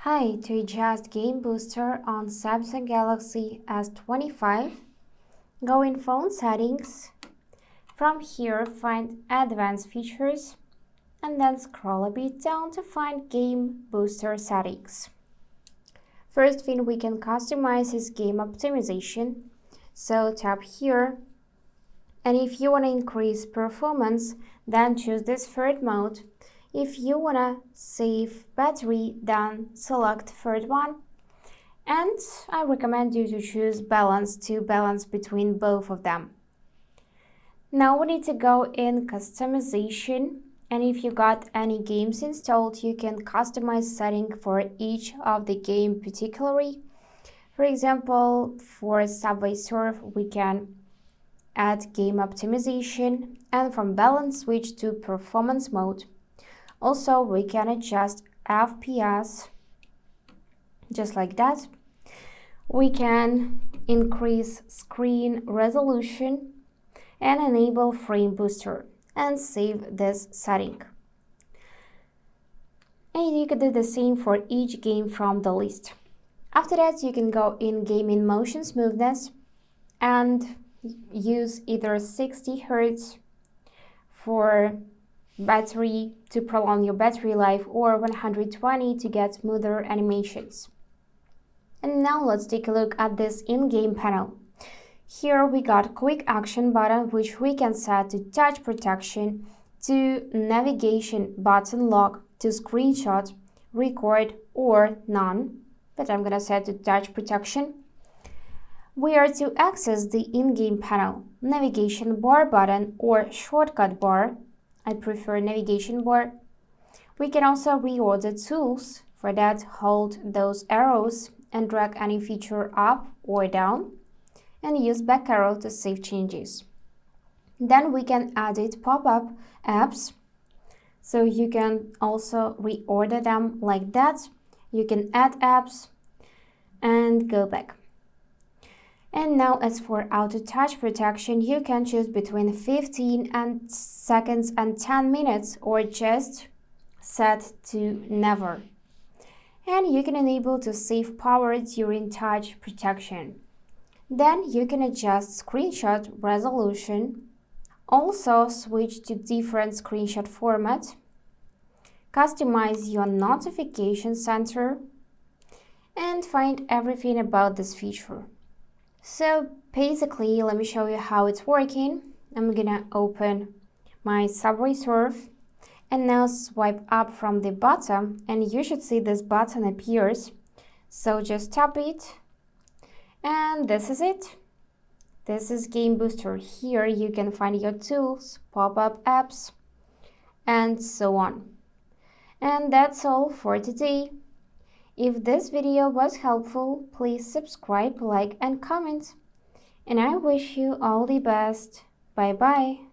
Hi, to adjust Game Booster on Samsung Galaxy S25, go in Phone Settings. From here, find Advanced Features and then scroll a bit down to find Game Booster Settings. First thing, we can customize is game optimization. So tap here, and if you want to increase performance, then choose this third mode. If you want to save battery, then select third one. And I recommend you to choose balance to balance between both of them. Now we need to go in customization, and if you got any games installed, you can customize setting for each of the game particularly. For example, for Subway Surf, we can add game optimization and from balance switch to performance mode. Also, we can adjust FPS just like that. We can increase screen resolution and enable frame booster and save this setting. And you can do the same for each game from the list. After that, you can go in Game in Motion Smoothness and use either 60 Hz for battery to prolong your battery life or 120 to get smoother animations. And now let's take a look at this in-game panel. Here we got quick action button, which we can set to touch protection, to navigation button lock, to screenshot, record or none, but I'm gonna set to touch protection. We are to access the in-game panel, navigation bar button or shortcut bar. I prefer navigation bar. We can also reorder tools. For that, hold those arrows and drag any feature up or down and use back arrow to save changes. Then we can edit pop-up apps. So you can also reorder them like that. You can add apps and go back. And now as for auto touch protection, you can choose between 15 seconds and 10 minutes or just set to never. And you can enable to save power during touch protection. Then you can adjust screenshot resolution, also switch to different screenshot format, customize your notification center, and find everything about this feature. So basically, let me show you how it's working. I'm gonna open my Subway Surf and now swipe up from the bottom and you should see this button appears. So just tap it and this is it. This is Game Booster. Here you can find your tools, pop-up apps, and so on. And that's all for today. If this video was helpful, please subscribe, like, and comment. And I wish you all the best. Bye-bye.